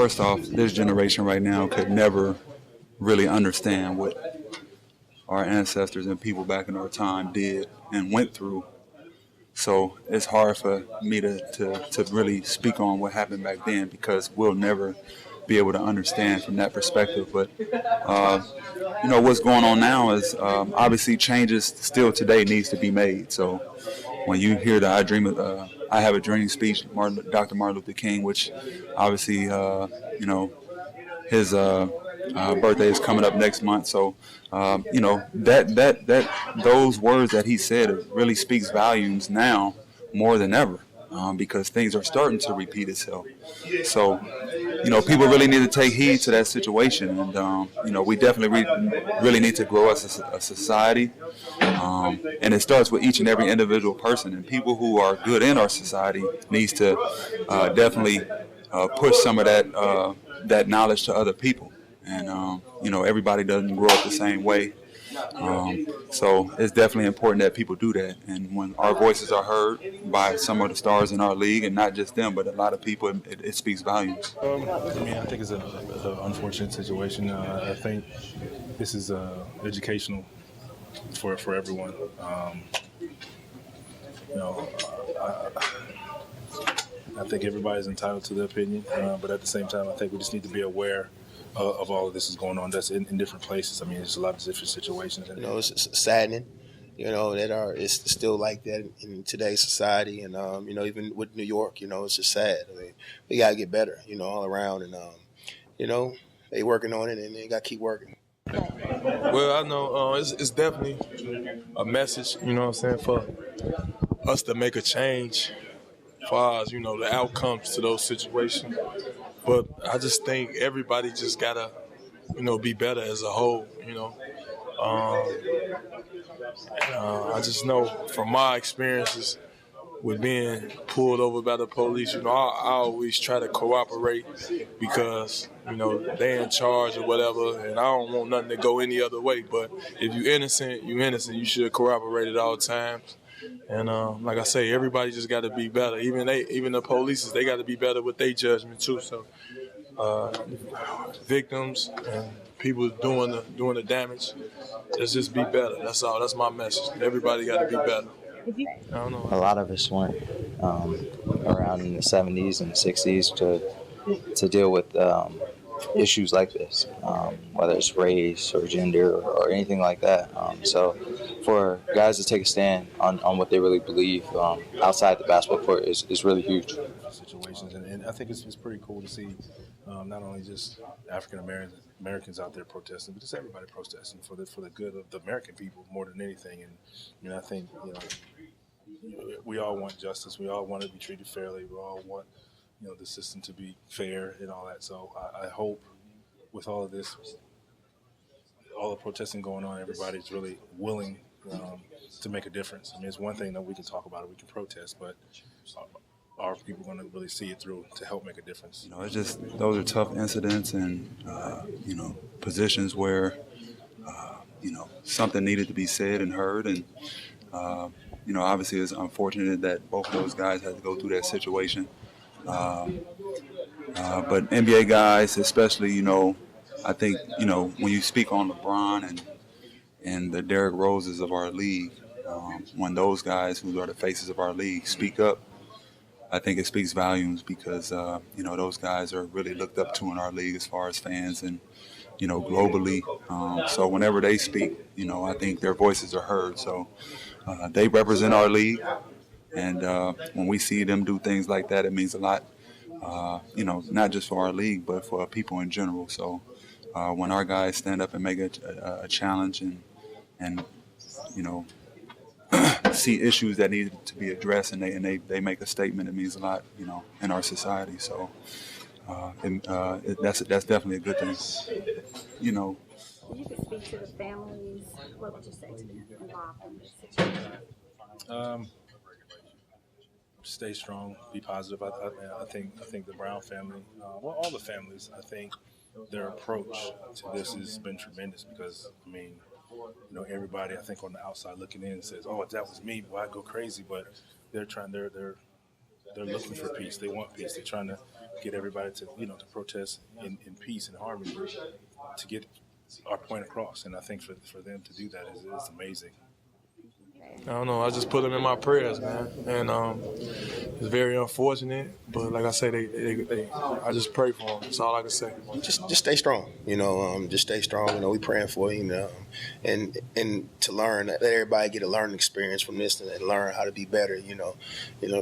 first off, this generation right now could never really understand what our ancestors and people back in our time did and went through. So it's hard for me to really speak on what happened back then because we'll never be able to understand from that perspective. But, what's going on now is obviously changes still today needs to be made. So when you hear the I Have a Dream speech, Dr. Martin Luther King, which obviously, his birthday is coming up next month. So, those words that he said really speaks volumes now more than ever because things are starting to repeat itself. So, people really need to take heed to that situation. And, we definitely really need to grow as a society. And it starts with each and every individual person. And people who are good in our society needs to definitely push some of that knowledge to other people. And, everybody doesn't grow up the same way. So it's definitely important that people do that. And when our voices are heard by some of the stars in our league, and not just them, but a lot of people, it speaks volumes. I think it's an unfortunate situation. I think this is educational for everyone. I think everybody's entitled to their opinion, but at the same time, I think we just need to be aware of all of this is going on. That's in different places. I mean, there's a lot of different situations. It's saddening. It's still like that in today's society, and even with New York, it's just sad. I mean, we gotta get better, all around, and they working on it, and they gotta keep working. Well, I know it's definitely a message, for us to make a change as far as, the outcomes to those situations. But I just think everybody just gotta, be better as a whole, I just know from my experiences with being pulled over by the police, I always try to cooperate because, they're in charge or whatever, and I don't want nothing to go any other way. But if you're innocent, you're innocent. You should cooperate at all times. And like I say, everybody just got to be better. Even the police, they got to be better with their judgment too. So victims and people doing the damage, let's just be better. That's all. That's my message. Everybody got to be better. I don't know. A lot of us went around in the 70s and 60s to deal with issues like this, whether it's race or gender or anything like that. So for guys to take a stand on what they really believe outside the basketball court is really huge. Situations, and I think it's pretty cool to see not only just African Americans out there protesting, but just everybody protesting for the good of the American people more than anything. And I think we all want justice. We all want to be treated fairly. We all want the system to be fair and all that. So I hope with all of this, all the protesting going on, everybody's really willing to make a difference. I mean, it's one thing that we can talk about it, we can protest, but are people going to really see it through to help make a difference? It's just those are tough incidents and, positions where, something needed to be said and heard. And, obviously it's unfortunate that both of those guys had to go through that situation. But NBA guys, especially, I think, when you speak on LeBron and the Derrick Roses of our league, when those guys who are the faces of our league speak up, I think it speaks volumes because, those guys are really looked up to in our league as far as fans and, globally. So whenever they speak, I think their voices are heard. So they represent our league. And when we see them do things like that, it means a lot, not just for our league, but for people in general. So when our guys stand up and make a challenge and see issues that need to be addressed and they make a statement, it means a lot, in our society. So that's definitely a good thing. If you could speak to the families, what would you say to them involved in this situation? Stay strong, be positive. I think the Brown family, all the families, I think their approach to this has been tremendous because, everybody I think on the outside looking in says, "Oh, if that was me, I'd go crazy." But they're looking for peace. They want peace. They're trying to get everybody to to protest in peace and harmony to get our point across. And I think for them to do that is amazing. I don't know. I just put them in my prayers, man, and it's very unfortunate. But like I say, I just pray for them. That's all I can say. Just stay strong, just stay strong. We praying for you, and to learn, let everybody get a learning experience from this and learn how to be better,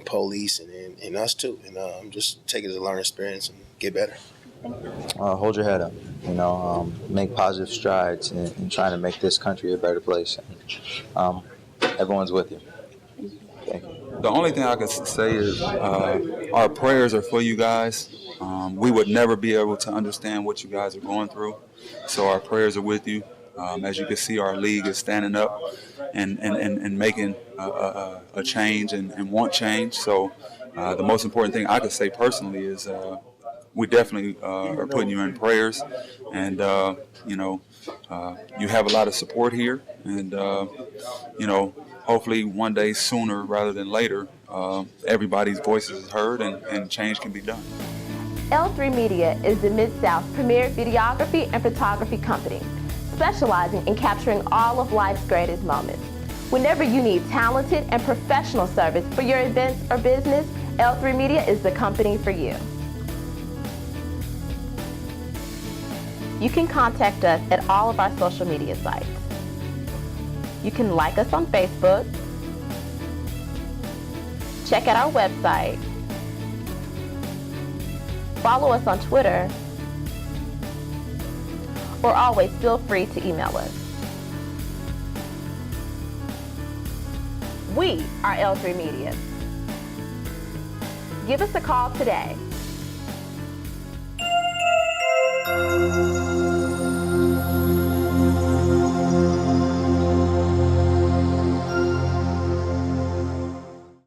police and us too, and just take it as a learning experience and get better. Hold your head up, make positive strides in trying to make this country a better place. Everyone's with you. Thank you. The only thing I could say is our prayers are for you guys. We would never be able to understand what you guys are going through, so our prayers are with you. As you can see, our league is standing up and making a change and want change. So the most important thing I could say personally is we definitely are putting you in prayers, and you have a lot of support here, and hopefully one day sooner rather than later, everybody's voices is heard and change can be done. L3 Media is the Mid-South's premier videography and photography company, specializing in capturing all of life's greatest moments. Whenever you need talented and professional service for your events or business, L3 Media is the company for you. You can contact us at all of our social media sites. You can like us on Facebook, check out our website, follow us on Twitter, or always feel free to email us. We are L3 Media. Give us a call today.